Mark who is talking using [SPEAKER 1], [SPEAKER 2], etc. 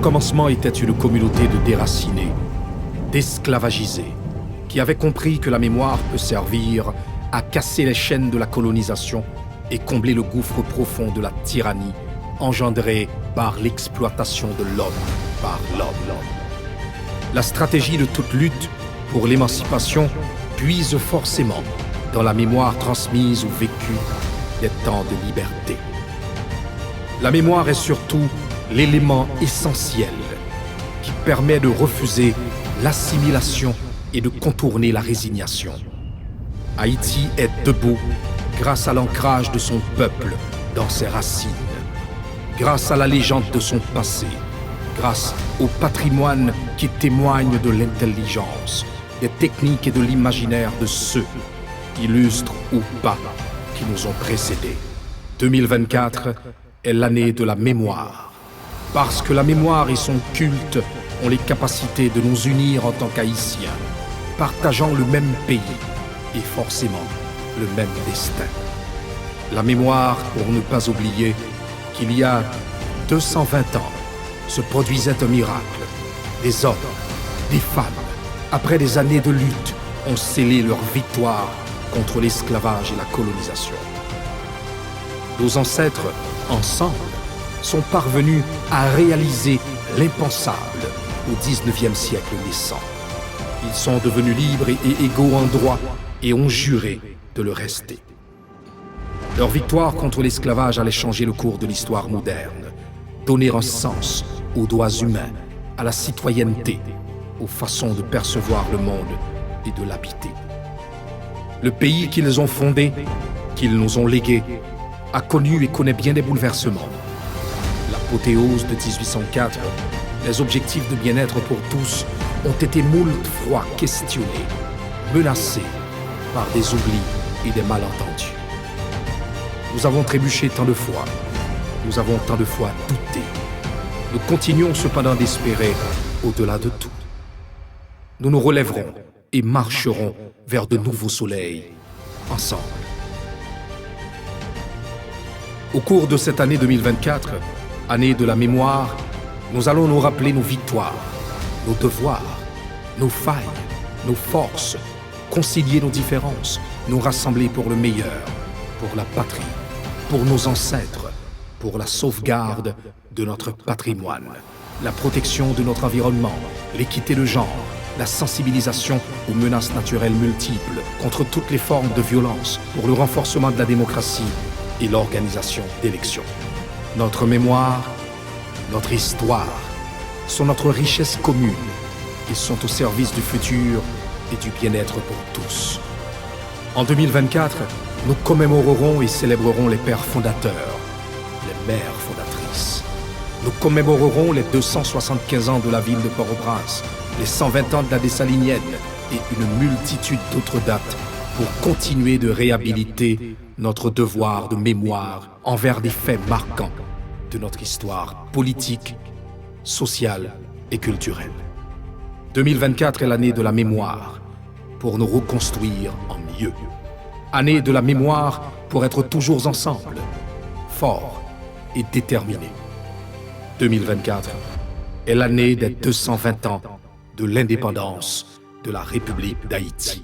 [SPEAKER 1] commencement était une communauté de déracinés, d'esclavagisés, qui avaient compris que la mémoire peut servir à casser les chaînes de la colonisation et combler le gouffre profond de la tyrannie engendrée par l'exploitation de l'homme par l'homme. La stratégie de toute lutte pour l'émancipation puise forcément dans la mémoire transmise ou vécue des temps de liberté. La mémoire est surtout l'élément essentiel qui permet de refuser l'assimilation et de contourner la résignation. Haïti est debout grâce à l'ancrage de son peuple dans ses racines, grâce à la légende de son passé, grâce au patrimoine qui témoigne de l'intelligence, des techniques et de l'imaginaire de ceux, illustres ou pas, qui nous ont précédés. 2024 est l'année de la mémoire, parce que la mémoire et son culte ont les capacités de nous unir en tant qu'Haïtiens, partageant le même pays et forcément le même destin. La mémoire pour ne pas oublier qu'il y a 220 ans se produisait un miracle. Des hommes, des femmes, après des années de lutte, ont scellé leur victoire contre l'esclavage et la colonisation. Nos ancêtres, ensemble, sont parvenus à réaliser l'impensable au XIXe siècle naissant. Ils sont devenus libres et égaux en droit et ont juré de le rester. Leur victoire contre l'esclavage allait changer le cours de l'histoire moderne, donner un sens aux droits humains, à la citoyenneté, aux façons de percevoir le monde et de l'habiter. Le pays qu'ils ont fondé, qu'ils nous ont légué, a connu et connaît bien des bouleversements. L'apothéose de 1804, les objectifs de bien-être pour tous ont été moult fois questionnés, menacés par des oublis et des malentendus. Nous avons trébuché tant de fois, nous avons tant de fois douté. Nous continuons cependant d'espérer au-delà de tout. Nous nous relèverons et marcherons vers de nouveaux soleils, ensemble. Au cours de cette année 2024, année de la mémoire, nous allons nous rappeler nos victoires, nos devoirs, nos failles, nos forces, concilier nos différences, nous rassembler pour le meilleur, pour la patrie, pour nos ancêtres, pour la sauvegarde de notre patrimoine, la protection de notre environnement, l'équité de genre, la sensibilisation aux menaces naturelles multiples, contre toutes les formes de violence, pour le renforcement de la démocratie et l'organisation d'élections. Notre mémoire, notre histoire sont notre richesse commune et sont au service du futur et du bien-être pour tous. En 2024, nous commémorerons et célébrerons les pères fondateurs, les mères fondatrices. Nous commémorerons les 275 ans de la ville de Port-au-Prince, les 120 ans de la Dessalinienne et une multitude d'autres dates pour continuer de réhabiliter notre devoir de mémoire envers des faits marquants de notre histoire politique, sociale et culturelle. 2024 est l'année de la mémoire pour nous reconstruire en mieux. Année de la mémoire pour être toujours ensemble, forts et déterminés. 2024 est l'année des 220 ans de l'indépendance de la République d'Haïti.